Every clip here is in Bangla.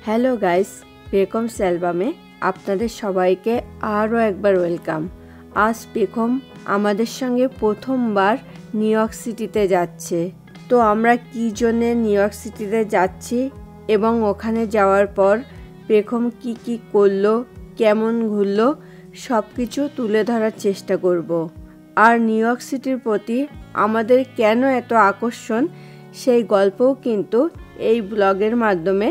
হ্যালো গাইস, পেখমস অ্যালবামে আপনাদের সবাইকে আরও একবার ওয়েলকাম। আজ পেখম আমাদের সঙ্গে প্রথমবার নিউ ইয়র্ক সিটিতে যাচ্ছে। তো আমরা কী জন্যে নিউ ইয়র্ক সিটিতে যাচ্ছি এবং ওখানে যাওয়ার পর পেখম কি কি করলো, কেমন ঘুরলো, সব কিছু তুলে ধরার চেষ্টা করব। আর নিউ ইয়র্ক সিটির প্রতি আমাদের কেন এত আকর্ষণ সেই গল্পও কিন্তু এই ব্লগের মাধ্যমে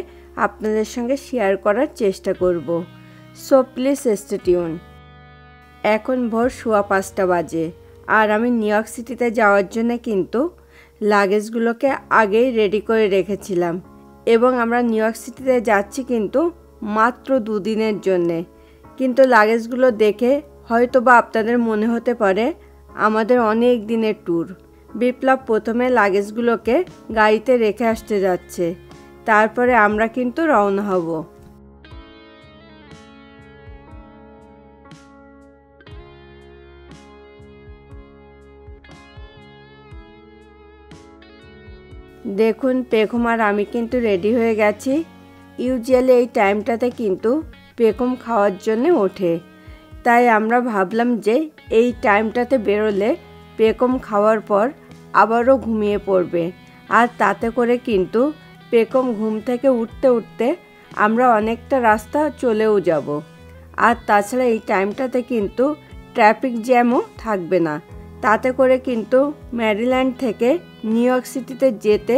আপনাদের সঙ্গে শেয়ার করার চেষ্টা করব। So please stay tune. এখন ভোর 5:15 বাজে আর আমি নিউ ইয়র্ক সিটিতে যাওয়ার জন্য কিন্তু লাগেজগুলোকে আগেই রেডি করে রেখেছিলাম এবং আমরা নিউ ইয়র্ক সিটিতে যাচ্ছি কিন্তু মাত্র 2 দিনের জন্যে। কিন্তু লাগেজগুলো দেখে হয়তো বা আপনাদের মনে হতে পারে আমাদের অনেক দিনের ট্যুর। বিপ্লব প্রথমে লাগেজগুলোকে গাড়িতে রেখে আসতে যাচ্ছে, তারপরে আমরা কিন্তু রওনা হব। দেখুন পেখম আর আমি কিন্তু রেডি হয়ে গেছি। ইউজুয়ালি এই টাইমটাতে কিন্তু পেখম খাওয়ার জন্য ওঠে, তাই আমরা ভাবলাম যে এই টাইমটাতে বেরোলে পেখম খাওয়ার পর আবারও ঘুমিয়ে পড়বে, আর তাতে করে কিন্তু পেখম ঘুম থেকে উঠতে উঠতে আমরা অনেকটা রাস্তা চলেও যাব। আর তাছাড়া এই টাইমটাতে কিন্তু ট্রাফিক জ্যামও থাকবে না, তাতে করে কিন্তু ম্যারিল্যান্ড থেকে নিউ ইয়র্ক সিটিতে যেতে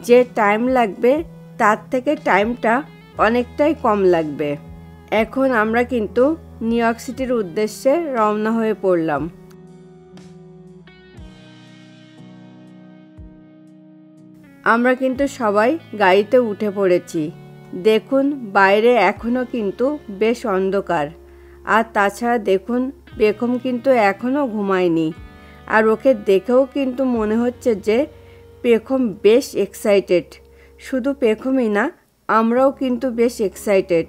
যে টাইম লাগবে তার থেকে টাইমটা অনেকটাই কম লাগবে। এখন আমরা কিন্তু নিউ ইয়র্ক সিটির উদ্দেশ্যে রওনা হয়ে পড়লাম। আমরা কিন্তু সবাই গাড়িতে উঠে পড়েছি। দেখুন বাইরে এখনও কিন্তু বেশ অন্ধকার, আর তাছাড়া দেখুন পেখম কিন্তু এখনও ঘুমায়নি, আর ওকে দেখেও কিন্তু মনে হচ্ছে যে পেখম বেশ এক্সাইটেড। শুধু পেখমই না, আমরাও কিন্তু বেশ এক্সাইটেড,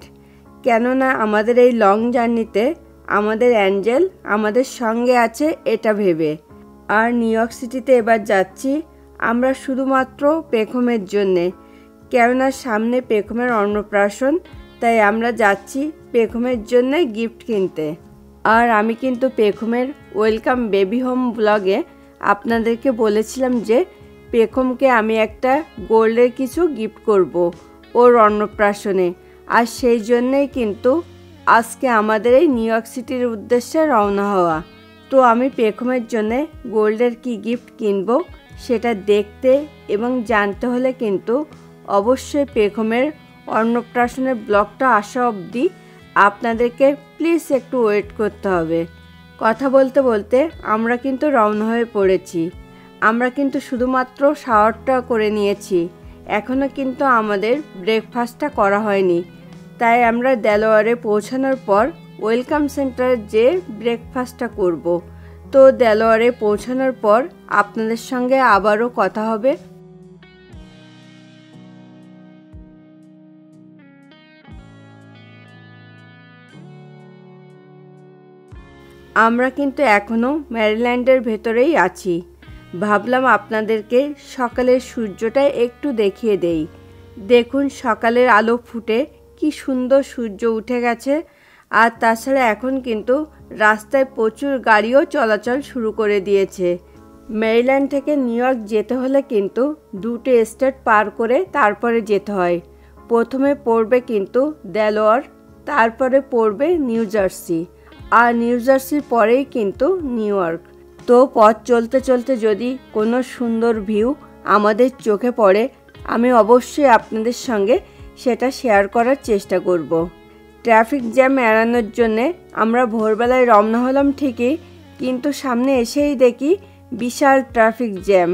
কেননা আমাদের এই লং জার্নিতে আমাদের অ্যাঞ্জেল আমাদের সঙ্গে আছে এটা ভেবে। আর নিউ ইয়র্ক সিটিতে এবার যাচ্ছি আমরা শুধুমাত্র পেখমের জন্যে, কেননা সামনে পেখমের অন্নপ্রাশন, তাই আমরা যাচ্ছি পেখমের জন্যে গিফট কিনতে। আর আমি কিন্তু পেখমের ওয়েলকাম বেবি হোম ব্লগে আপনাদেরকে বলেছিলাম যে পেখমকে আমি একটা গোল্ডের কিছু গিফট করব ওর অন্নপ্রাশনে, আর সেই জন্যেই কিন্তু আজকে আমাদের এই নিউ ইয়র্ক সিটির উদ্দেশ্যে রওনা হওয়া। তো আমি পেখমের জন্যে গোল্ডের কি গিফট কিনবো সেটা দেখতে এবং জানতে হলে কিন্তু অবশ্যই পেখমের অন্নপ্রাশনের ব্লগটা আসা অবধি আপনাদেরকে প্লিজ একটু ওয়েট করতে হবে। কথা বলতে বলতে আমরা কিন্তু রওনা হয়ে পড়েছি। আমরা কিন্তু শুধুমাত্র শাওয়ারটা করে নিয়েছি, এখনও কিন্তু আমাদের ব্রেকফাস্টটা করা হয়নি, তাই আমরা দেলোয়ারে পৌঁছানোর পর ওয়েলকাম সেন্টারে যেয়ে ব্রেকফাস্টটা করব। তো দেলোয়ারে পৌঁছানোর পর আপনাদের সঙ্গে আবারও কথা হবে। আমরা কিন্তু এখনও ম্যারিল্যান্ডের ভেতরেই আছি। ভাবলাম আপনাদেরকে সকালের সূর্যটা একটু দেখিয়ে দেই। দেখুন সকালের আলো ফুটে কি সুন্দর সূর্য উঠে গেছে, আর তাছাড়া এখন কিন্তু রাস্তায় প্রচুর গাড়িও চলাচল শুরু করে দিয়েছে। মেরিল্যান্ড থেকে নিউ ইয়র্ক যেতে হলে কিন্তু 2টে স্টেট পার করে তারপরে যেতে হয়। প্রথমে পড়বে কিন্তু দেলোয়ার, তারপরে পড়বে নিউ জার্সি, আর নিউ জার্সির পরেই কিন্তু নিউ ইয়র্ক। তো পথ চলতে চলতে যদি কোনো সুন্দর ভিউ আমাদের চোখে পড়ে আমি অবশ্যই আপনাদের সঙ্গে সেটা শেয়ার করার চেষ্টা করব। ট্রাফিক জ্যাম এড়ানোর জন্যে আমরা ভোরবেলায় রওনা হলাম ঠিকই, কিন্তু সামনে এসেই দেখি বিশাল ট্রাফিক জ্যাম,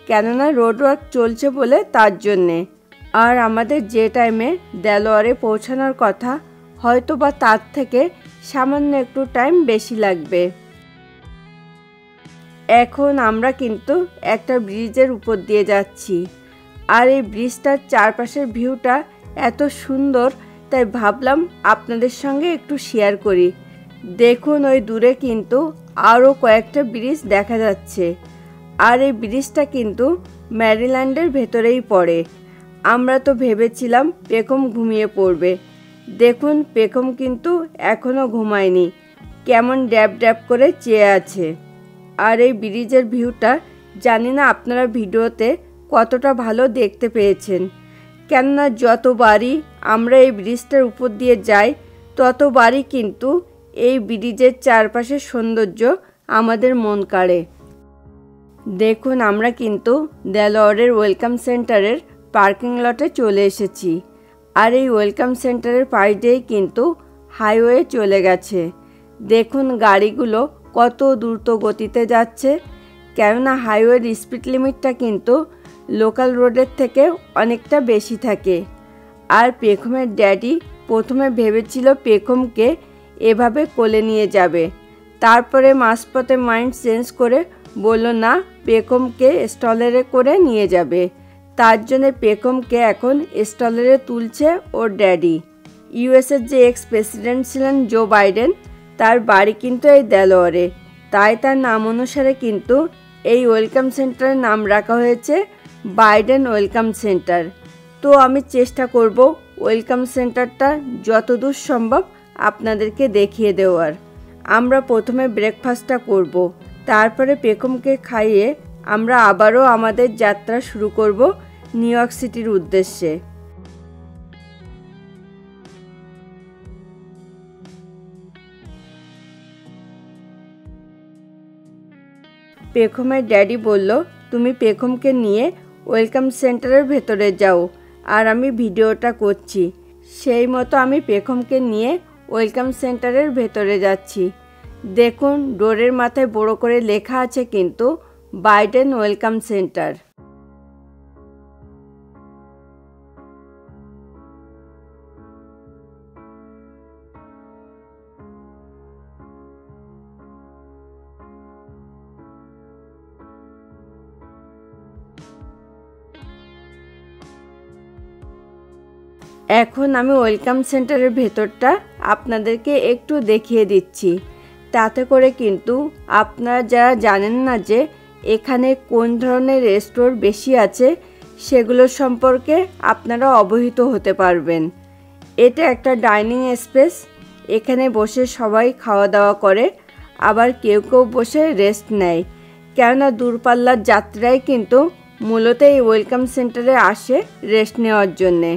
কেননা রোড ওয়ার্ক চলছে বলে তার জন্যে। আর আমাদের যে টাইমে দেলোয়ারে পৌঁছানোর কথা হয়তো বা তার থেকে সামান্য একটু টাইম বেশি লাগবে। এখন আমরা কিন্তু একটা ব্রিজের উপর দিয়ে যাচ্ছি, আর এই ব্রিজটার চারপাশের ভিউটা এত সুন্দর, তাই ভাবলাম আপনাদের সঙ্গে একটু শেয়ার করি। দেখুন ওই দূরে কিন্তু আরও কয়েকটা ব্রিজ দেখা যাচ্ছে, আর এই ব্রিজটা কিন্তু ম্যারিল্যান্ডের ভেতরেই পড়ে। আমরা তো ভেবেছিলাম পেখম ঘুমিয়ে পড়বে। দেখুন পেখম কিন্তু এখনও ঘুমায়নি, কেমন ড্যাব ড্যাব করে চেয়ে আছে। আর এই ব্রিজের ভিউটা জানি না আপনারা ভিডিওতে কতটা ভালো দেখতে পেয়েছেন, কেননা যতবারই আমরা এই ব্রিজটার উপর দিয়ে যাই ততবারই কিন্তু এই ব্রিজের চারপাশের সৌন্দর্য আমাদের মন কাড়ে। দেখুন আমরা কিন্তু দেলোয়ারের ওয়েলকাম সেন্টারের পার্কিং লটে চলে এসেছি। আর এই ওয়েলকাম সেন্টারের পাশ দিয়েই কিন্তু হাইওয়ে চলে গেছে। দেখুন গাড়িগুলো কত দ্রুত গতিতে যাচ্ছে, কেননা হাইওয়ের স্পিড লিমিটটা কিন্তু লোকাল রোডের থেকে অনেকটা বেশি থাকে। আর পেখমের ড্যাডি প্রথমে ভেবেছিল পেখমকে এভাবে কোলে নিয়ে যাবে, তারপরে মাঝপথে মাইন্ড চেঞ্জ করে বলল না, পেখমকে স্ট্রলারে করে নিয়ে যাবে। তার জন্য পেখমকে এখন স্ট্রলারে তুলছে ওর ড্যাডি। ইউএসের যে এক্স প্রেসিডেন্ট ছিলেন জো বাইডেন, তার বাড়ি কিন্তু এই দেলোয়ারে, তাই তার নাম অনুসারে কিন্তু এই ওয়েলকাম সেন্টারের নাম রাখা হয়েছে বাইডেন ওয়েলকাম সেন্টার। তো আমি চেষ্টা করব ওয়েলকাম সেন্টারটা যতদূর সম্ভব আপনাদেরকে দেখিয়ে দেওয়ার। আমরা প্রথমে ব্রেকফাস্টটা করব, তারপরে পেখমকে খাইয়ে আমরা আবারও আমাদের যাত্রা শুরু করব নিউ ইয়র্ক সিটির উদ্দেশ্যে। পেখমের ড্যাডি বলল, তুমি পেখমকে নিয়ে ওয়েলকাম সেন্টারের ভেতরে যাও, আর আমি ভিডিওটা করছি। সেই মতো আমি পেখমকে নিয়ে ওয়েলকাম সেন্টারের ভেতরে যাচ্ছি। দেখুন ডোরের মাথায় বড় করে লেখা আছে কিন্তু বাইডেন ওয়েলকাম সেন্টার। এখন আমি ওয়েলকাম সেন্টারের ভেতরটা আপনাদেরকে একটু দেখিয়ে দিচ্ছি, তাতে করে কিন্তু আপনারা যারা জানেন না যে এখানে কোন ধরনের রেস্টুরেন্ট বেশি আছে সেগুলোর সম্পর্কে আপনারা অবহিত হতে পারবেন। এটা একটা ডাইনিং স্পেস, এখানে বসে সবাই খাওয়া দাওয়া করে, আবার কেউ কেউ বসে রেস্ট নেয়, কেননা দূরপাল্লার যাত্রীরাই কিন্তু মূলত এই ওয়েলকাম সেন্টারে আসে রেস্ট নেওয়ার জন্যে।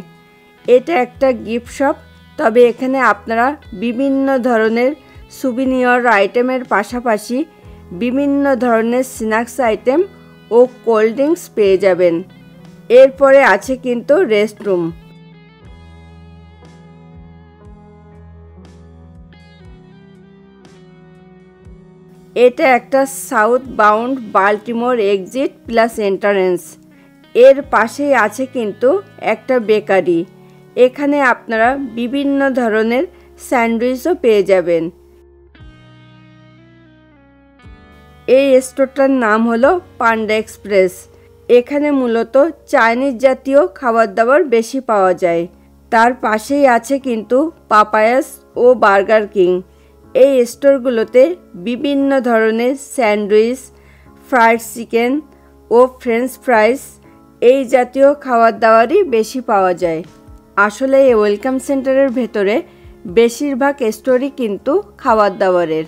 এটা একটা গিফট শপ, তবে এখানে আপনারা বিভিন্ন ধরনের সুভিনিয়র আইটেমের পাশাপাশি বিভিন্ন ধরনের স্ন্যাক্স আইটেম ও কোল্ড ড্রিঙ্কস পেয়ে যাবেন। এরপরে আছে কিন্তু রেস্টরুম। এটা একটা south bound Baltimore exit plus entrance. এর পাশেই আছে কিন্তু একটা বেকারি, এখানে আপনারা বিভিন্ন ধরনের স্যান্ডউইচও পেয়ে যাবেন। এই স্টোরটার নাম হলো পান্ডা এক্সপ্রেস। এখানে মূলত চাইনিজ জাতীয় খাবার দাবার বেশি পাওয়া যায়। তার পাশেই আছে কিন্তু পাপায়াস ও বার্গার কিং। এই স্টোরগুলোতে বিভিন্ন ধরনের স্যান্ডউইচ, ফ্রাইড চিকেন ও ফ্রেঞ্চ ফ্রাইস এই জাতীয় খাবার দাবারই বেশি পাওয়া যায়। আসলে এই ওয়েলকাম সেন্টারের ভেতরে বেশিরভাগ স্টোরই কিন্তু খাবার দাবারের।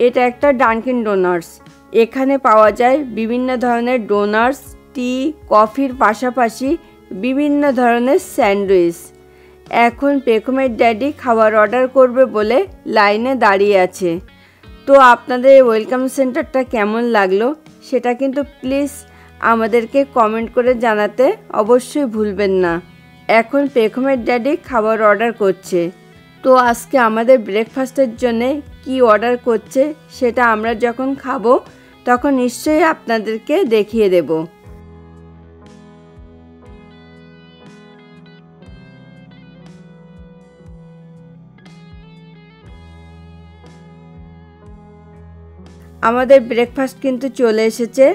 এটা একটা ডানকিন ডোনাটস, এখানে পাওয়া যায় বিভিন্ন ধরনের ডোনাটস, টি, কফির পাশাপাশি বিভিন্ন ধরনের স্যান্ডউইচ। এখন পেখমের ড্যাডি খাবার অর্ডার করবে বলে লাইনে দাঁড়িয়ে আছে। তো আপনাদের এই ওয়েলকাম সেন্টারটা কেমন লাগলো সেটা কিন্তু প্লিজ আমাদেরকে কমেন্ট করে জানাতে অবশ্যই ভুলবেন না। এখন পেখমের ড্যাডি খাবার অর্ডার করছে। তো আজকে আমাদের ব্রেকফাস্টের জন্যে কি অর্ডার করছে সেটা আমরা যখন খাবো তখন নিশ্চয়ই আপনাদেরকে দেখিয়ে দেব। আমাদের ব্রেকফাস্ট কিন্তু চলে এসেছে,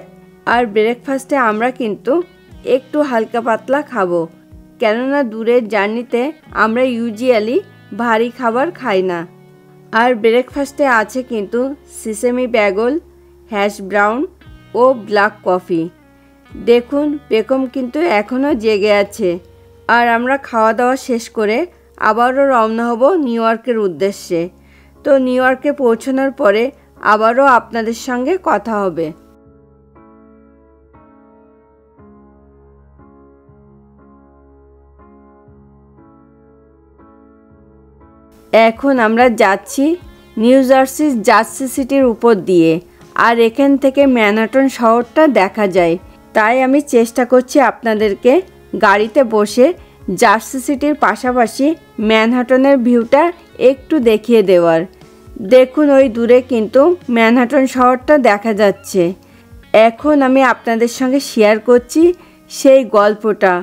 আর ব্রেকফাস্টে আমরা কিন্তু একটু হালকা পাতলা খাবো, কেননা দূরের জার্নিতে আমরা ইউজুয়ালি ভারী খাবার খাই না। আর ব্রেকফাস্টে আছে কিন্তু সিসেমি ব্যাগল, হ্যাশ ব্রাউন ও ব্ল্যাক কফি। দেখুন পেখম কিন্তু এখনও জেগে আছে, আর আমরা খাওয়া দাওয়া শেষ করে আবারও রওনা হব নিউ ইয়র্কের উদ্দেশ্যে। তো নিউ ইয়র্কে পৌঁছানোর পরে আবারও আপনাদের সঙ্গে কথা হবে। এখন আমরা যাচ্ছি নিউ জার্সির জার্সি সিটির উপর দিয়ে, আর এখান থেকে ম্যানহাটন শহরটা দেখা যায়। তাই আমি চেষ্টা করছি আপনাদেরকে গাড়িতে বসে জার্সি সিটির পাশাপাশি ম্যানহাটনের ভিউটা একটু দেখিয়ে দেওয়ার। দেখুন ওই দূরে কিন্তু ম্যানহাটন শহরটা দেখা যাচ্ছে। এখন আমি আপনাদের সঙ্গে শেয়ার করছি সেই গল্পটা,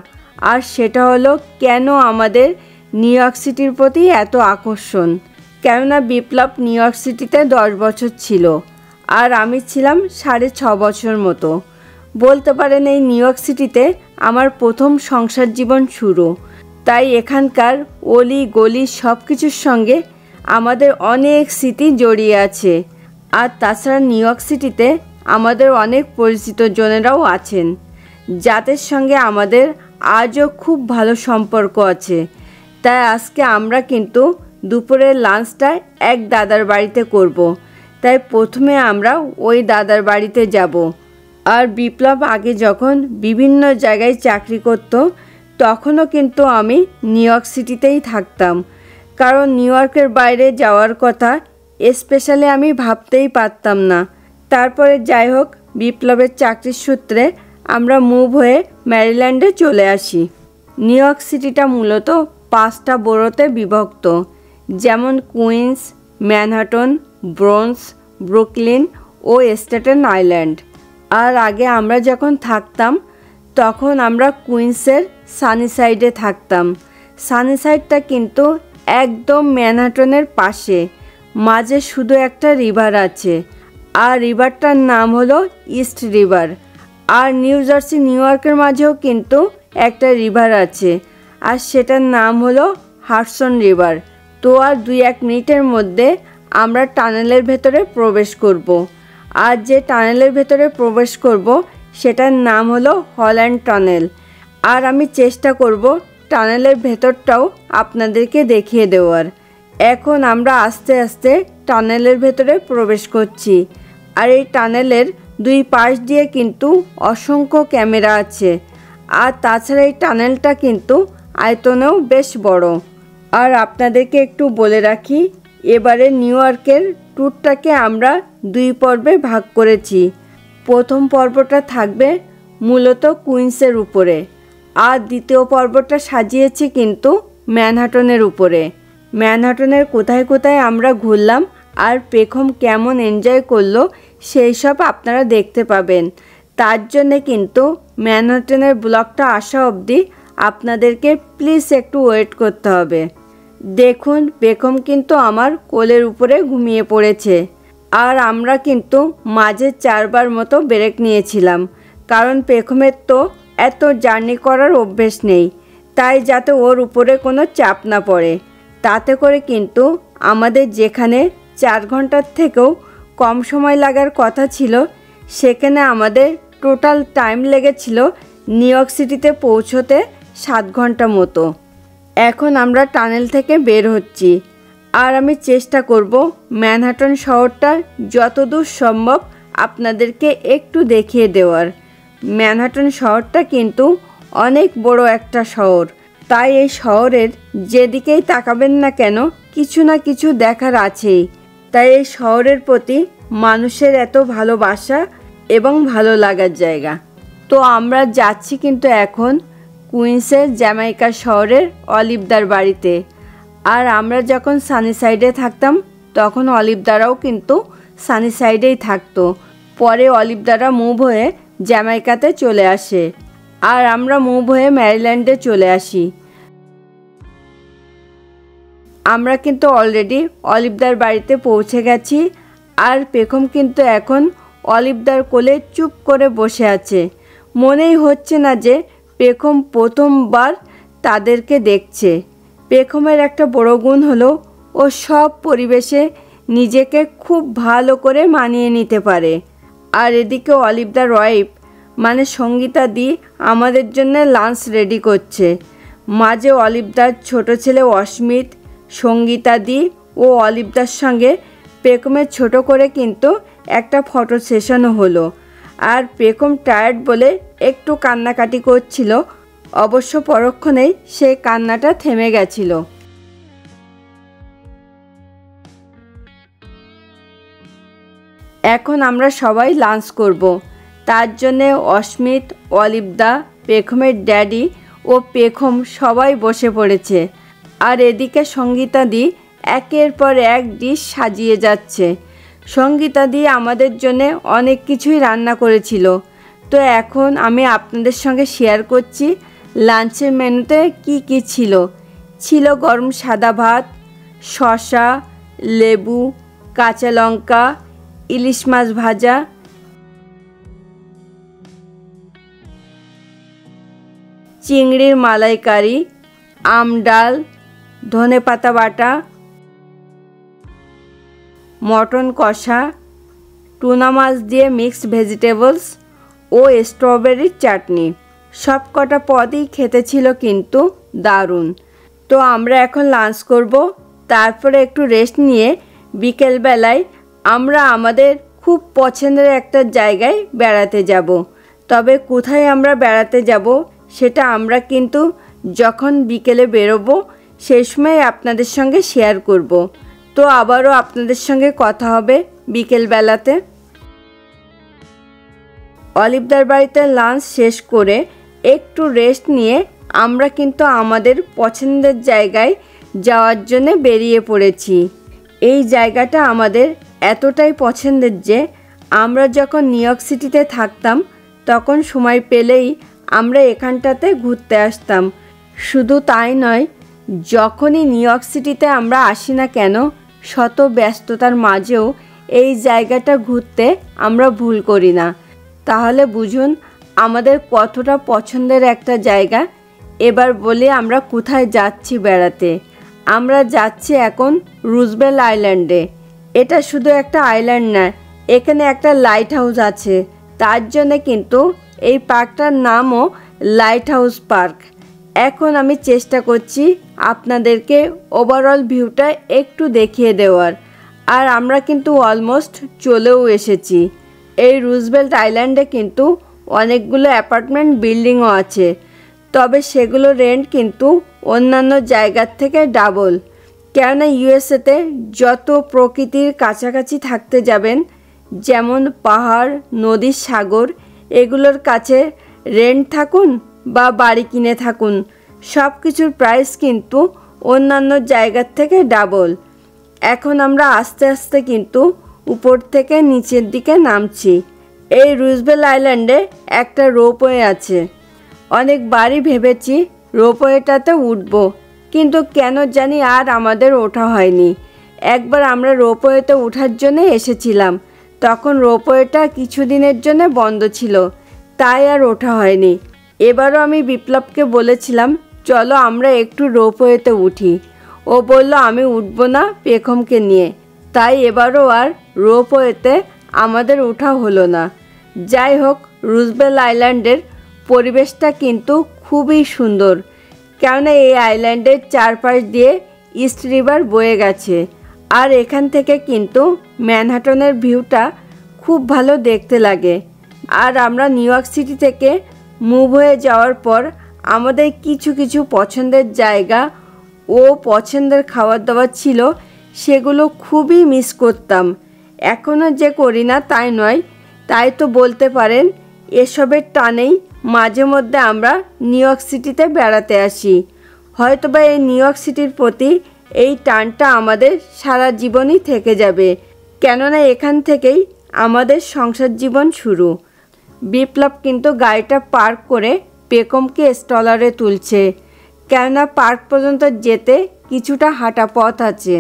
আর সেটা হলো কেন আমাদের নিউ ইয়র্ক সিটির প্রতি এত আকর্ষণ। কেননা বিপ্লব নিউ ইয়র্ক সিটিতে 10 বছর ছিল, আর আমি ছিলাম 6.5 বছর মতো। বলতে পারেন এই নিউ ইয়র্ক সিটিতে আমার প্রথম সংসার জীবন শুরু। তাই এখানকার অলি গলি সব কিছুর সঙ্গে আমাদের অনেক স্মৃতি জড়িয়ে আছে। আর তাছাড়া নিউ ইয়র্ক সিটিতে আমাদের অনেক পরিচিত জনেরাও আছেন, যাদের সঙ্গে আমাদের আজও খুব ভালো সম্পর্ক আছে। তাই আজকে আমরা কিন্তু দুপুরের লাঞ্চটা এক দাদার বাড়িতে করব। তাই প্রথমে আমরা ওই দাদার বাড়িতে যাব। আর বিপ্লব আগে যখন বিভিন্ন জায়গায় চাকরি করত, তখনও কিন্তু আমি নিউ ইয়র্ক সিটিতেই থাকতাম, কারণ নিউ ইয়র্কের বাইরে যাওয়ার কথা স্পেশালি আমি ভাবতেই পারতাম না। তারপরে যাই হোক, বিপ্লবের চাকরির সূত্রে আমরা মুভ হয়ে ম্যারিল্যান্ডে চলে আসি। নিউ ইয়র্ক সিটিটা মূলত 5টা বরোতে বিভক্ত, যেমন কুইন্স, ম্যানহাটন, ব্রোঞ্জ, ব্রুকলিন ও স্ট্যাটেন আইল্যান্ড। আর আগে আমরা যখন থাকতাম তখন আমরা কুইন্সের সানিসাইডে থাকতাম। সানিসাইডটা কিন্তু একদম ম্যানহাটনের পাশে, মাঝে শুধু একটা রিভার আছে, আর রিভারটার নাম হলো ইস্ট রিভার। আর নিউ জার্সি নিউ ইয়র্কের মাঝেও কিন্তু একটা রিভার আছে, আর সেটার নাম হলো হাডসন রিভার। তো আর 2-1 মিনিটের মধ্যে আমরা টানেলের ভেতরে প্রবেশ করব। আর যে টানেলের ভেতরে প্রবেশ করব সেটার নাম হলো হল্যান্ড টানেল। আর আমি চেষ্টা করব টানেলের ভেতরটাও আপনাদেরকে দেখিয়ে দেওয়ার। এখন আমরা আস্তে আস্তে টানেলের ভেতরে প্রবেশ করছি। আর এই টানেলের 2 পাশ দিয়ে কিন্তু অসংখ্য ক্যামেরা আছে। আর তাছাড়া এই টানেলটা কিন্তু আয়তনেও বেশ বড়। আর আপনাদেরকে একটু বলে রাখি, এবারে নিউ ইয়র্কের ট্যুরটাকে আমরা 2 পর্বে ভাগ করেছি। প্রথম পর্বটা থাকবে মূলত কুইন্সের উপরে, আর দ্বিতীয় পর্বটা সাজিয়েছি কিন্তু ম্যানহাটনের উপরে। ম্যানহাটনের কোথায় কোথায় আমরা ঘুরলাম আর পেখম কেমন এনজয় করলো সেই সব আপনারা দেখতে পাবেন। তার জন্যে কিন্তু ম্যানহাটনের ব্লগটা আসা অবধি আপনাদেরকে প্লিজ একটু ওয়েট করতে হবে। দেখুন পেখম কিন্তু আমার কোলের উপরে ঘুমিয়ে পড়েছে। আর আমরা কিন্তু মাঝে 4 বার মতো ব্রেক নিয়েছিলাম, কারণ পেখমের তো এত জার্নি করার অভ্যেস নেই, তাই যাতে ওর উপরে কোনো চাপ না পড়ে। তাতে করে কিন্তু আমাদের যেখানে 4 ঘন্টার থেকেও কম সময় লাগার কথা ছিল, সেখানে আমাদের টোটাল টাইম লেগেছিল নিউ ইয়র্ক সিটিতে পৌঁছতে 7 ঘন্টা মতো। এখন আমরা টানেল থেকে বের হচ্ছি, আর আমি চেষ্টা করব ম্যানহাটন শহরটা যতদূর সম্ভব আপনাদেরকে একটু দেখিয়ে দেওয়ার। ম্যানহাটন শহরটা কিন্তু অনেক বড় একটা শহর, তাই এই শহরের যেদিকেই তাকাবেন না কেন কিছু না কিছু দেখার আছেই। তাই এই শহরের প্রতি মানুষের এত ভালোবাসা এবং ভালো লাগার জায়গা। তো আমরা যাচ্ছি কিন্তু এখন কুইন্সের জ্যামাইকা শহরের অলিভদার বাড়িতে। আর আমরা যখন সানিসাইডে থাকতাম তখন অলিভদারাও কিন্তু সানিসাইডেই থাকতো। পরে অলিভদারা মুভ হয়ে জ্যামাইকাতে চলে আসে, আর আমরা মুভ হয়ে ম্যারিল্যান্ডে চলে আসি। আমরা কিন্তু অলরেডি অলিভদার বাড়িতে পৌঁছে গেছি। আর পেখম কিন্তু এখন অলিভদার কোলে চুপ করে বসে আছে। মনেই হচ্ছে না যে পেখম প্রথমবার তাদেরকে দেখছে। পেখমের একটা বড় গুণ হলো ও সব পরিবেশে নিজেকে খুব ভালো করে মানিয়ে নিতে পারে। আর এদিকে অলিভদার ওয়াইফ মানে সঙ্গীতা দি আমাদের জন্য লাঞ্চ রেডি করছে। মাঝে অলিভদার ছোট ছেলে অস্মিত, সঙ্গীতাদি ও অলিভদার সঙ্গে পেখমের ছোট করে কিন্তু একটা ফটো সেশনও হলো। আর পেখম টায়ার্ড বলে একটু কান্নাকাটি করছিল, অবশ্য পরক্ষণেই সেই কান্নাটা থেমে গেছিল। এখন আমরা সবাই লাঞ্চ করব। তার জন্যে অস্মিত, অলিভদা, পেখমের ড্যাডি ও পেখম সবাই বসে পড়েছে। আর এদিকে সঙ্গীতাদি একের পর এক ডিশ সাজিয়ে যাচ্ছে। সঙ্গীতাদি আমাদের জন্যে অনেক কিছুই রান্না করেছিল। তো এখন আমি আপনাদের সঙ্গে শেয়ার করছি লাঞ্চের মেনুতে কি কি ছিল। ছিল গরম সাদা ভাত, শসা, লেবু, কাঁচা লঙ্কা, ইলিশ মাছ ভাজা, চিংড়ির মালাইকারি, আম ডাল, ধনেপাতা বাটা, মটন কষা, টুনা মাছ দিয়ে মিক্সড ভেজিটেবলস ও স্ট্রবেরির চাটনি। সব কটা পদই খেতে ছিল কিন্তু দারুণ। তো আমরা এখন লাঞ্চ করব, তারপরে একটু রেস্ট নিয়ে বিকেলবেলায় আমরা আমাদের খুব পছন্দের একটা জায়গায় বেড়াতে যাব। তবে কোথায় আমরা বেড়াতে যাব সেটা আমরা কিন্তু যখন বিকেলে বেরোবো সেই সময় আপনাদের সঙ্গে শেয়ার করব। তো আবারও আপনাদের সঙ্গে কথা হবে বিকেলবেলাতে। অলিভদার বাড়িতে লাঞ্চ শেষ করে একটু রেস্ট নিয়ে আমরা কিন্তু আমাদের পছন্দের জায়গায় যাওয়ার জন্য বেরিয়ে পড়েছি। এই জায়গাটা আমাদের এতটাই পছন্দের যে আমরা যখন নিউ ইয়র্ক সিটিতে থাকতাম তখন সময় পেলেই আমরা এখানটাতে ঘুরতে আসতাম। শুধু তাই নয়, যখনই নিউ ইয়র্ক সিটিতে আমরা আসি না কেন, শত ব্যস্ততার মাঝেও এই জায়গাটা ঘুরতে আমরা ভুল করি না। তাহলে বুঝুন আমাদের কতটা পছন্দের একটা জায়গা। এবার বলি আমরা কোথায় যাচ্ছি বেড়াতে। আমরা যাচ্ছি এখন রুজভেল্ট আইল্যান্ডে। এটা শুধু একটা আইল্যান্ড না, এখানে একটা লাইট হাউস আছে। তার জন্যে কিন্তু এই পার্কটার নামও লাইট হাউস পার্ক। এখন আমি চেষ্টা করছি আপনাদেরকে ওভারঅল ভিউটা একটু দেখিয়ে দেওয়ার। আর আমরা কিন্তু অলমোস্ট চলেও এসেছি। এই রুজভেল্ট আইল্যান্ডে কিন্তু অনেকগুলো অ্যাপার্টমেন্ট বিল্ডিংও আছে, তবে সেগুলো রেন্ট কিন্তু অন্যান্য জায়গার থেকে ডাবল। কেননা ইউএসএতে যত প্রকৃতির কাছাকাছি থাকতে যাবেন, যেমন পাহাড়, নদী, সাগর, এগুলোর কাছে রেন্ট থাকুন বা বাড়ি কিনে থাকুন, সব কিছুর প্রাইস কিন্তু অন্যান্য জায়গার থেকে ডাবল। এখন আমরা আস্তে আস্তে কিন্তু উপর থেকে নিচের দিকে নামছি। এই রুজভেল্ট আইল্যান্ডে একটা রোপওয়ে আছে। অনেকবারই ভেবেছি রোপওয়েটাতে উঠব, কিন্তু কেন জানি আর আমাদের ওঠা হয়নি। একবার আমরা রোপওয়েতে ওঠার জন্য এসেছিলাম, তখন রোপওয়েটা কিছুদিনের জন্য বন্ধ ছিল, তাই আর ওঠা হয়নি। এবারও আমি বিপ্লবকে বলেছিলাম চলো আমরা একটু রোপওয়েতে উঠি। ও বলল আমি উঠব না পেখমকে নিয়ে, তাই এবারও আর রোপওয়েতে আমাদের ওঠা হলো না। যাই হোক, রুজভেল্ট আইল্যান্ডের পরিবেশটা কিন্তু খুবই সুন্দর, কেননা এই আইল্যান্ডের চারপাশ দিয়ে ইস্ট রিভার বয়ে গেছে। আর এখান থেকে কিন্তু ম্যানহাটনের ভিউটা খুব ভালো দেখতে লাগে। আর আমরা নিউ ইয়র্ক সিটি থেকে মুভ হয়ে যাওয়ার পর আমাদের কিছু কিছু পছন্দের জায়গা ও পছন্দের খাবার দাবার ছিল, সেগুলো খুবই মিস করতাম। এখনও যে করি না তাই নয়, তাই তো বলতে পারেন এসবের টানেই মাঝে মধ্যে আমরা নিউ ইয়র্ক সিটিতে বেড়াতে আসি। হয়তোবা এই নিউ ইয়র্ক সিটির প্রতি এই টানটা আমাদের সারা জীবনই থেকে যাবে, কেননা এখান থেকেই আমাদের সংসার জীবন শুরু। বিপ্লব কিন্তু গাড়িটা পার্ক করে পেখমকে স্টলারে তুলছে, কেননা পার্ক পর্যন্ত যেতে কিছুটা হাঁটা পথ আছে।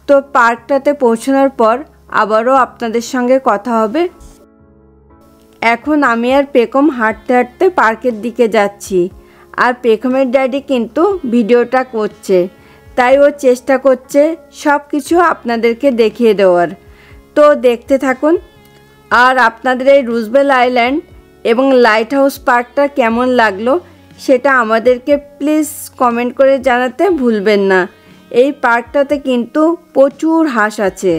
তো পার্কটাতে পৌঁছানোর পর আবারও আপনাদের সঙ্গে কথা হবে। এখন আমি আর পেখম হাঁটতে হাঁটতে পার্কের দিকে যাচ্ছি, আর পেখমের ড্যাডি কিন্তু ভিডিওটা করছে, তাই ও চেষ্টা করছে সব কিছু আপনাদেরকে দেখিয়ে দেওয়ার। তো দেখতে থাকুন। আর আপনাদের এই রুজভেল্ট আইল্যান্ড এবং লাইট হাউস পার্কটা কেমন লাগলো সেটা আমাদেরকে প্লিজ কমেন্ট করে জানাতে ভুলবেন না। এই পার্কটাতে কিন্তু প্রচুর হাঁস আছে।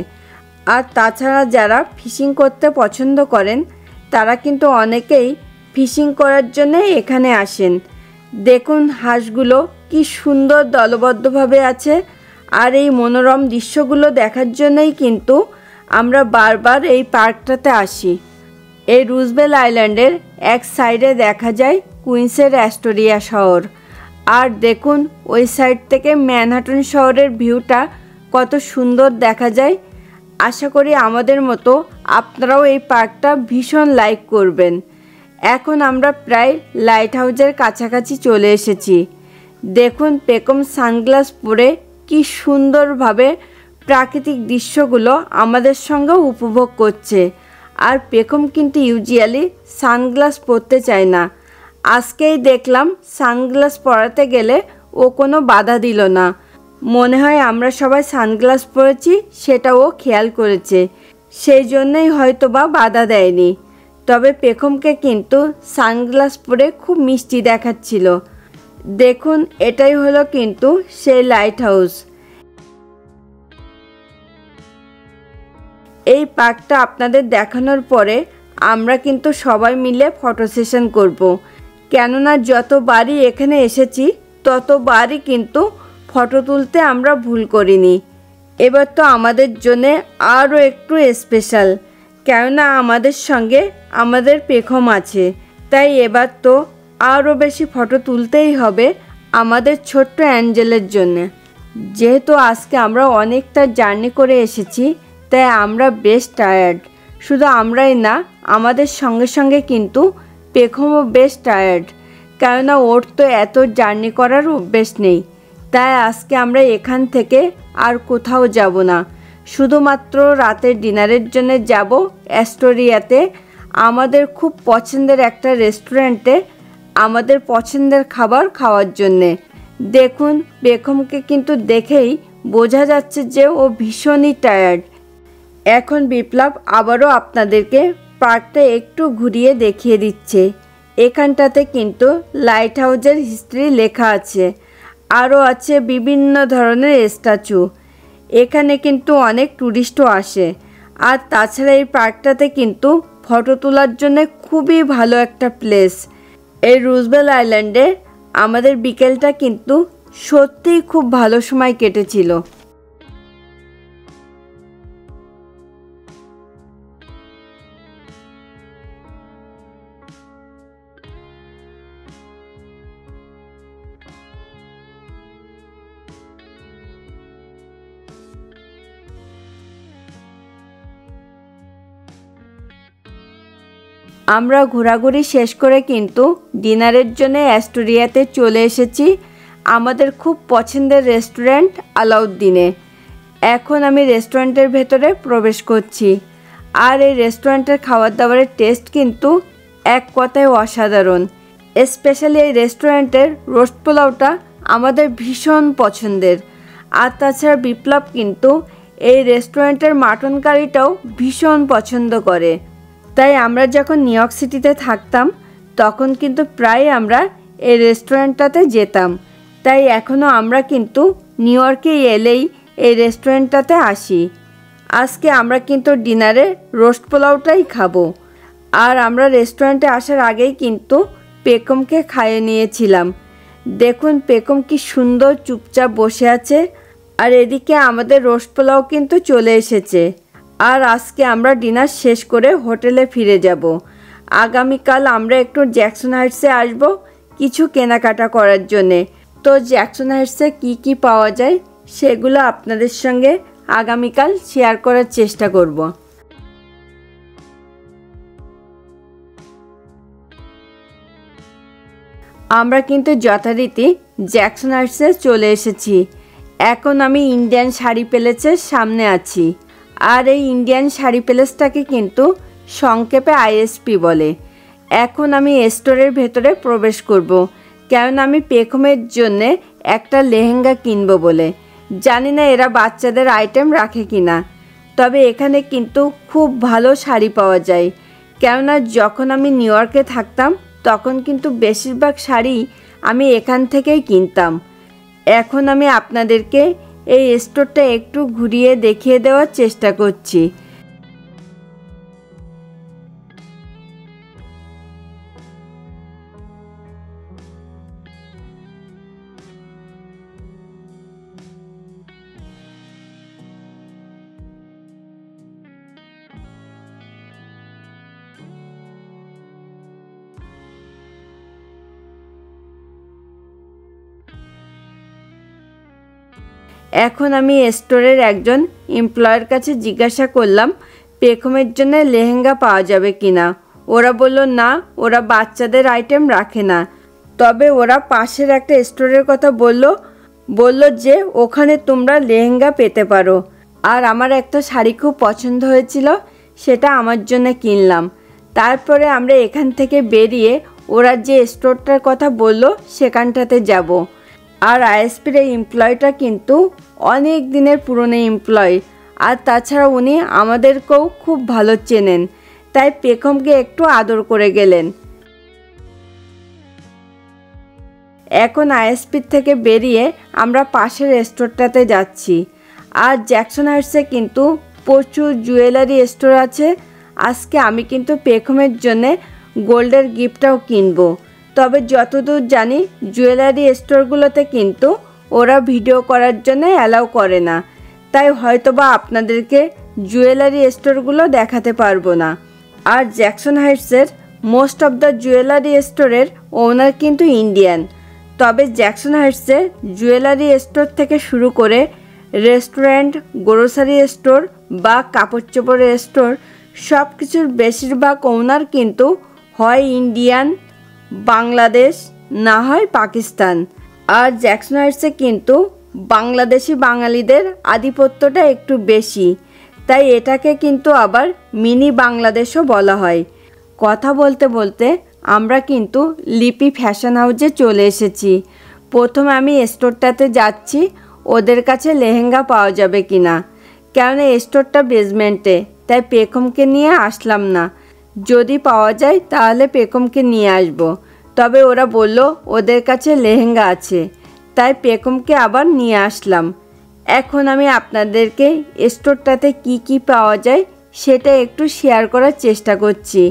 আর তাছাড়া যারা ফিশিং করতে পছন্দ করেন তারা কিন্তু অনেকেই ফিশিং করার জন্য এখানে আসেন। দেখুন হাঁসগুলো কি সুন্দর দলবদ্ধভাবে আছে। আর এই মনোরম দৃশ্যগুলো দেখার জন্যই কিন্তু আমরা বারবার এই পার্কটাতে আসি। এই রুজবেল আইল্যান্ডের এক সাইডে দেখা যায় কুইন্সের অ্যাস্টোরিয়া শহর। আর দেখুন ওই সাইড থেকে ম্যানহাটন শহরের ভিউটা কত সুন্দর দেখা যায়। আশা করি আমাদের মতো আপনারাও এই পার্কটা ভীষণ লাইক করবেন। এখন আমরা প্রায় লাইট হাউসের কাছাকাছি চলে এসেছি। দেখুন পেকম সানগ্লাস পরে কি সুন্দরভাবে প্রাকৃতিক দৃশ্যগুলো আমাদের সঙ্গে উপভোগ করছে। আর পেকম কিন্তু ইউজুয়ালি সানগ্লাস পরতে চায় না। আজকেই দেখলাম সানগ্লাস পরাতে গেলে ও কোনো বাধা দিল না। মনে হয় আমরা সবাই সানগ্লাস পরেছি সেটা ও খেয়াল করেছে, সেই জন্যই হয়তো বা বাধা দেয়নি। তবে পেখমকে কিন্তু সানগ্লাস পরে খুব মিষ্টি দেখাচ্ছিল। দেখুন এটাই হলো কিন্তু সেই লাইট হাউস। এই পার্কটা আপনাদের দেখানোর পরে আমরা কিন্তু সবাই মিলে ফটো সেশন করব। কেননা যতবারই এখানে এসেছি ততবারই কিন্তু ফটো তুলতে আমরা ভুল করিনি। এবার তো আমাদের জন্যে আরও একটু স্পেশাল, কেননা আমাদের সঙ্গে আমাদের পেখম আছে। তাই এবার তো আরও বেশি ফটো তুলতেই হবে আমাদের ছোট্ট অ্যাঞ্জেলের জন্যে। যেহেতু আজকে আমরা অনেকটা জার্নি করে এসেছি তাই আমরা বেশ টায়ার্ড। শুধু আমরাই না, আমাদের সঙ্গে সঙ্গে কিন্তু পেখমও বেশ টায়ার্ড, কেননা ওর তো এত জার্নি করার অভ্যেস নেই। তাই আজকে আমরা এখান থেকে আর কোথাও যাব না, শুধুমাত্র রাতের ডিনারের জন্য যাব অ্যাস্টোরিয়াতে আমাদের খুব পছন্দের একটা রেস্টুরেন্টে আমাদের পছন্দের খাবার খাওয়ার জন্যে। দেখুন পেখমকে কিন্তু দেখেই বোঝা যাচ্ছে যে ও ভীষণই টায়ার্ড। এখন বিপ্লব আবারও আপনাদেরকে পার্কটা একটু ঘুরিয়ে দেখিয়ে দিচ্ছে। এখানটাতে কিন্তু লাইট হাউসের হিস্ট্রি লেখা আছে, আরও আছে বিভিন্ন ধরনের স্ট্যাচু। এখানে কিন্তু অনেক টুরিস্টও আসে। আর তাছাড়া এই পার্কটাতে কিন্তু ফটো তোলার জন্য খুবই ভালো একটা প্লেস। এই রুজবেল আইল্যান্ডে আমাদের বিকেলটা কিন্তু সত্যিই খুব ভালো সময় কেটেছিল। আমরা ঘোরাঘুরি শেষ করে কিন্তু ডিনারের জন্য অ্যাস্টোরিয়াতে চলে এসেছি আমাদের খুব পছন্দের রেস্টুরেন্ট আলাউদ্দিনে। এখন আমি রেস্টুরেন্টের ভেতরে প্রবেশ করছি। আর এই রেস্টুরেন্টের খাবার দাবারের টেস্ট কিন্তু এক কথায় অসাধারণ। স্পেশালি এই রেস্টুরেন্টের রোস্ট পোলাওটা আমাদের ভীষণ পছন্দের। আর তাছাড়া বিপ্লব কিন্তু এই রেস্টুরেন্টের মাটন কারিটাও ভীষণ পছন্দ করে। তাই আমরা যখন নিউ ইয়র্ক সিটিতে থাকতাম তখন কিন্তু প্রায় আমরা এই রেস্টুরেন্টটাতে যেতাম। তাই এখনও আমরা কিন্তু নিউ ইয়র্কে এলেই এই রেস্টুরেন্টটাতে আসি। আজকে আমরা কিন্তু ডিনারে রোস্ট পোলাওটাই খাবো। আর আমরা রেস্টুরেন্টে আসার আগেই কিন্তু পেখমকে খাইয়ে নিয়েছিলাম। দেখুন পেখম কি সুন্দর চুপচাপ বসে আছে। আর এদিকে আমাদের রোস্ট পোলাও কিন্তু চলে এসেছে। আর আজকে আমরা ডিনার শেষ করে হোটেলে ফিরে যাব। আগামীকাল আমরা একটু জ্যাকসন হাইটসে আসব কিছু কেনাকাটা করার জন্যে। তো জ্যাকসন হাইটসে কী পাওয়া যায় সেগুলো আপনাদের সঙ্গে আগামীকাল শেয়ার করার চেষ্টা করব। আমরা কিন্তু যথারীতি জ্যাকসন হাইটসে চলে এসেছি। এখন আমি ইন্ডিয়ান শাড়ি প্যালেসের সামনে আছি। আর এই ইন্ডিয়ান শাড়ি প্যালেসটাকে কিন্তু সংক্ষেপে আইএসপি বলে। এখন আমি স্টোরের ভেতরে প্রবেশ করব, কেননা আমি পেখমের জন্যে একটা লেহেঙ্গা কিনবো বলে। জানি না এরা বাচ্চাদের আইটেম রাখে কি না, তবে এখানে কিন্তু খুব ভালো শাড়ি পাওয়া যায়। কেননা যখন আমি নিউ ইয়র্কে থাকতাম তখন কিন্তু বেশিরভাগ শাড়ি আমি এখান থেকেই কিনতাম। এখন আমি আপনাদেরকে এই স্টোরটা একটু ঘুরিয়ে দেখিয়ে দেওয়ার চেষ্টা করছি। এখন আমি স্টোরের একজন এমপ্লয়ের কাছে জিজ্ঞাসা করলাম পেখমের জন্য লেহেঙ্গা পাওয়া যাবে কিনা। ওরা বলল না, ওরা বাচ্চাদের আইটেম রাখে না। তবে ওরা পাশের একটা স্টোরের কথা বলল যে ওখানে তোমরা লেহেঙ্গা পেতে পারো। আর আমার একটা শাড়ি খুব পছন্দ হয়েছিল, সেটা আমার জন্য কিনলাম। তারপরে আমরা এখান থেকে বেরিয়ে ওরা যে স্টোরটার কথা বলল সেখানটাতে যাব। আর আইএসপির এই এমপ্লয়টা কিন্তু অনেক দিনের পুরনো এমপ্লয়, আর তাছাড়া উনি আমাদেরকেও খুব ভালো চেনেন, তাই পেখমকে একটু আদর করে গেলেন। এখন আইএসপির থেকে বেরিয়ে আমরা পাশের স্টোরটাতে যাচ্ছি। আর জ্যাকসন হাইটসে কিন্তু প্রচুর জুয়েলারি স্টোর আছে। আজকে আমি কিন্তু পেখমের জন্যে গোল্ডের গিফটটাও কিনবো। তবে যতদূর জানি জুয়েলারি স্টোরগুলোতে কিন্তু ওরা ভিডিও করার জন্য অ্যালাউ করে না, তাই হয়তোবা আপনাদেরকে জুয়েলারি স্টোরগুলো দেখাতে পারবো না। আর জ্যাকসন হাইটসের মোস্ট অফ দ্য জুয়েলারি স্টোরের ওনার কিন্তু ইন্ডিয়ান। তবে জ্যাকসন হাইটসে জুয়েলারি স্টোর থেকে শুরু করে রেস্টুরেন্ট, গ্রোসারি স্টোর বা কাপড় চোপড়ের স্টোর সব কিছুর বেশিরভাগ ওনার কিন্তু হয় ইন্ডিয়ান, বাংলাদেশ, না হয় পাকিস্তান। আর জ্যাকসন হাইটসে কিন্তু বাংলাদেশি বাঙালিদের আধিপত্যটা একটু বেশি, তাই এটাকে কিন্তু আবার মিনি বাংলাদেশও বলা হয়। কথা বলতে বলতে আমরা কিন্তু লিপি ফ্যাশন হাউসে চলে এসেছি। প্রথমে আমি স্টোরটাতে যাচ্ছি ওদের কাছে লেহেঙ্গা পাওয়া যাবে কিনা, কেননা স্টোরটা বেসমেন্টে, তাই পেখমকে নিয়ে আসলাম না। যদি পাওয়া যায় তাহলে পেখমকে নিয়ে আসব। তবে ওরা বলল ওদের কাছে লেহেঙ্গা আছে, তাই পেখমকে আবার নিয়ে আসলাম। এখন আমি আপনাদেরকে স্টোরটাতে কি কি পাওয়া যায় সেটা একটু শেয়ার করার চেষ্টা করছি।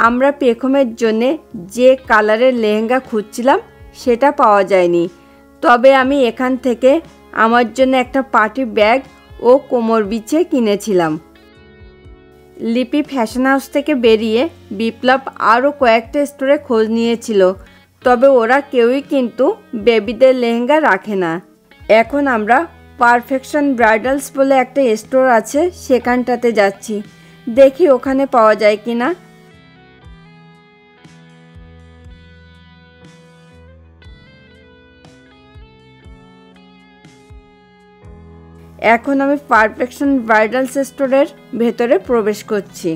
আমরা পেখমের জন্যে যে কালারের লেহেঙ্গা খুঁজছিলাম সেটা পাওয়া যায়নি। তবে আমি এখান থেকে আমার জন্য একটা পার্টি ব্যাগ ও কোমর বিছে কিনেছিলাম। লিপি ফ্যাশন হাউস থেকে বেরিয়ে বিপ্লব আরও কয়েকটা স্টোরে খোঁজ নিয়েছিল, তবে ওরা কেউই কিন্তু বেবিদের লেহেঙ্গা রাখে না। এখন আমরা পারফেকশন ব্রাইডালস বলে একটা স্টোর আছে সেখানটাতে যাচ্ছি, দেখি ওখানে পাওয়া যায় কি না। এখন আমি পারফেকশন ব্রাইডালস স্টোরের ভেতরে প্রবেশ করছি।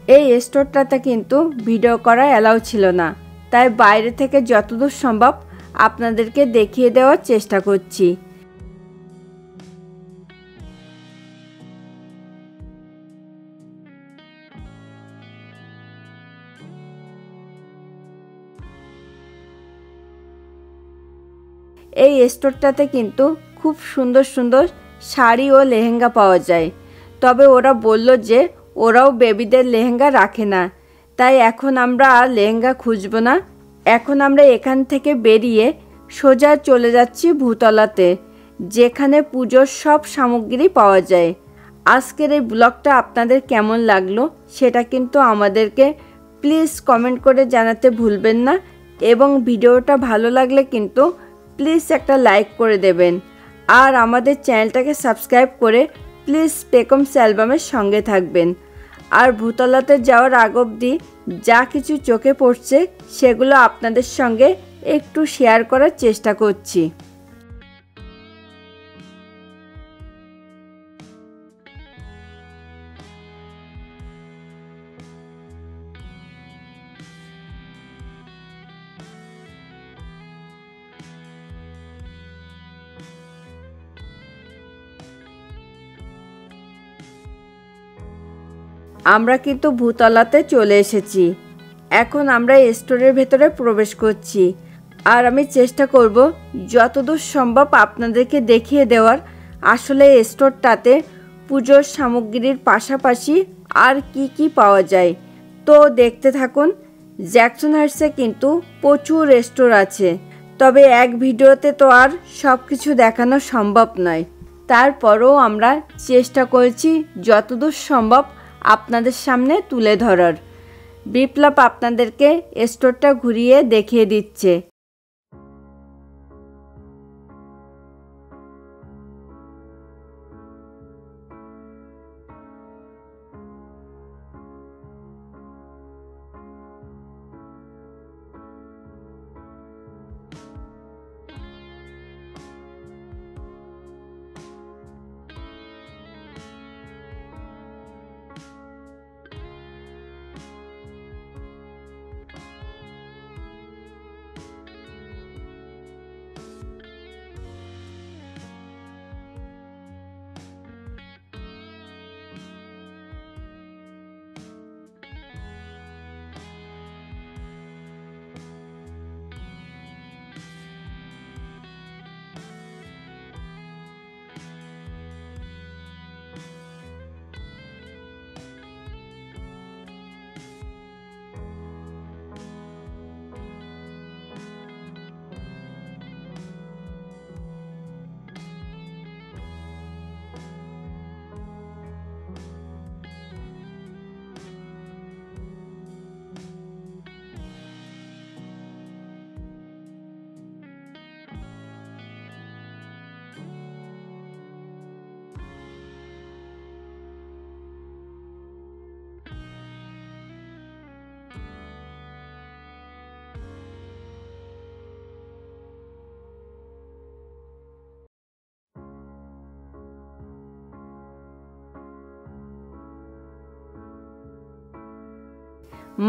এই স্টোরটাতে কিন্তু ভিডিও করা অ্যালাউ ছিল না, তাই বাইরে থেকে যতদূর সম্ভব আপনাদেরকে দেখিয়ে দেওয়ার চেষ্টা করছি। এই স্টোরটাতে কিন্তু খুব সুন্দর সুন্দর শাড়ি ও লেহেঙ্গা পাওয়া যায়। তবে ওরা বলল যে ওরাও বেবিদের লেহেঙ্গা রাখে না, তাই এখন আমরা আর লেহেঙ্গা খুঁজব না। এখন আমরা এখান থেকে বেরিয়ে সোজা চলে যাচ্ছি ভূতলাতে, যেখানে পুজোর সব সামগ্রী পাওয়া যায়। আজকের এই ব্লগটা আপনাদের কেমন লাগলো সেটা কিন্তু আমাদেরকে প্লিজ কমেন্ট করে জানাতে ভুলবেন না, এবং ভিডিওটা ভালো লাগলে কিন্তু প্লিজ একটা লাইক করে দেবেন, আর আমাদের চ্যানেলটাকে সাবস্ক্রাইব করে প্লিজ পেকমস অ্যালবামের সঙ্গে থাকবেন। আর ভূতলাতে যাওয়ার আগ অবধি যা কিছু চোখে পড়ছে সেগুলো আপনাদের সঙ্গে একটু শেয়ার করার চেষ্টা করছি। আমরা কিন্তু ভূতলাতে চলে এসেছি। এখন আমরা স্টোরের ভেতরে প্রবেশ করছি, আর আমি চেষ্টা করব যতদূর সম্ভব আপনাদেরকে দেখিয়ে দেওয়ার আসলে স্টোরটাতে পুজোর সামগ্রীর পাশাপাশি আর কি কি পাওয়া যায়। তো দেখতে থাকুন। জ্যাকসন হাইটসে কিন্তু প্রচুর স্টোর আছে, তবে এক ভিডিওতে তো আর সব কিছু দেখানো সম্ভব নয়। তারপরও আমরা চেষ্টা করেছি যতদূর সম্ভব আপনাদের সামনে তুলে ধরার। বিপ্লব আপনাদেরকে স্টোরটা ঘুরিয়ে দেখিয়ে দিচ্ছে।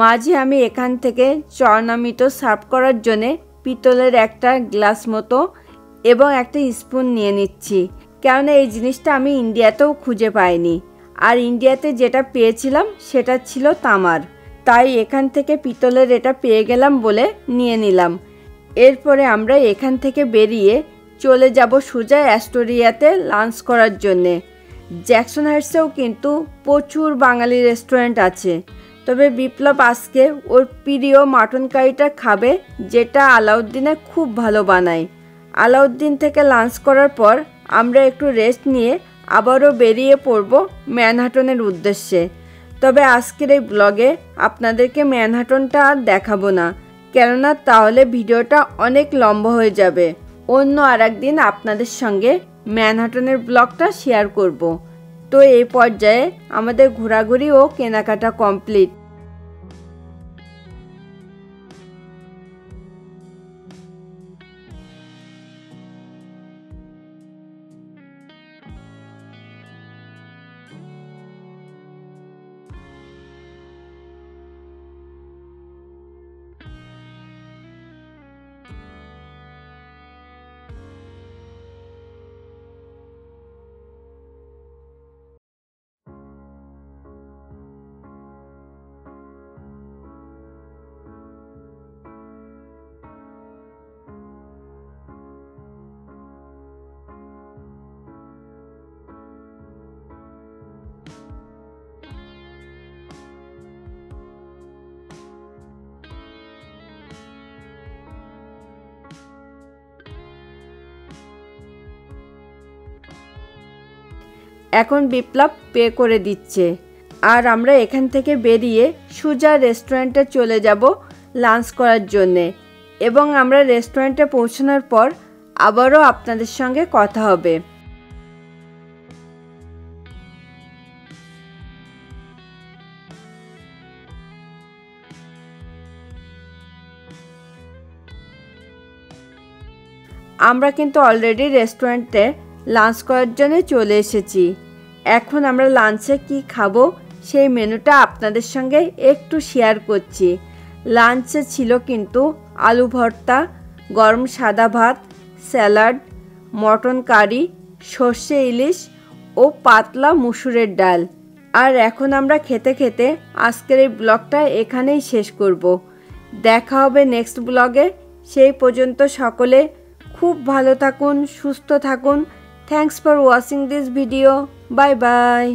মাঝে আমি এখান থেকে চরনামৃত সার্ভ করার জন্যে পিতলের একটা গ্লাস মতো এবং একটা স্পুন নিয়ে নিচ্ছি, কেননা এই জিনিসটা আমি ইন্ডিয়াতেও খুঁজে পাইনি, আর ইন্ডিয়াতে যেটা পেয়েছিলাম সেটা ছিল তামার। তাই এখান থেকে পিতলের এটা পেয়ে গেলাম বলে নিয়ে নিলাম। এরপরে আমরা এখান থেকে বেরিয়ে চলে যাব সোজা অ্যাস্টোরিয়াতে লাঞ্চ করার জন্যে। জ্যাকসন হাইটসেও কিন্তু প্রচুর বাঙালি রেস্টুরেন্ট আছে, তবে বিপ্লব আজকে ওর প্রিয় মাটন কারিটা খাবে, যেটা আলাউদ্দিনে খুব ভালো বানায়। আলাউদ্দিন থেকে লাঞ্চ করার পর আমরা একটু রেস্ট নিয়ে আবারও বেরিয়ে পড়ব ম্যানহাটনের উদ্দেশ্যে। তবে আজকের এই ব্লগে আপনাদেরকে ম্যানহাটনটা আর দেখাবো না, কেননা তাহলে ভিডিওটা অনেক লম্বা হয়ে যাবে। অন্য আর একদিন আপনাদের সঙ্গে ম্যানহাটনের ব্লগটা শেয়ার করব। তো এই পর্যায়ে আমাদের ঘোরাঘুরি ও কেনাকাটা কমপ্লিট। এখন বিপ্লব পে করে দিচ্ছে। আর আমরা এখান থেকে বেরিয়ে সুজা রেস্টুরেন্টে চলে যাব লাঞ্চ করার জন্যে, এবং আমরা রেস্টুরেন্টে পৌঁছানোর পর আবারও আপনাদের সঙ্গে কথা হবে। আমরা কিন্তু অলরেডি রেস্টুরেন্টে লাঞ্চ করার জন্য চলে এসেছি। এখন আমরা লাঞ্চে কি খাবো সেই মেনুটা আপনাদের সঙ্গে একটু শেয়ার করছি। লাঞ্চে ছিল কিন্তু আলু ভর্তা, গরম সাদা ভাত, স্যালাড, মটন কারি, সর্ষে ইলিশ ও পাতলা মুসুরের ডাল। আর এখন আমরা খেতে খেতে আজকের এই ব্লগটা এখানেই শেষ করব। দেখা হবে নেক্সট ব্লগে। সেই পর্যন্ত সকলে খুব ভালো থাকুন, সুস্থ থাকুন। Thanks for watching this video. Bye bye.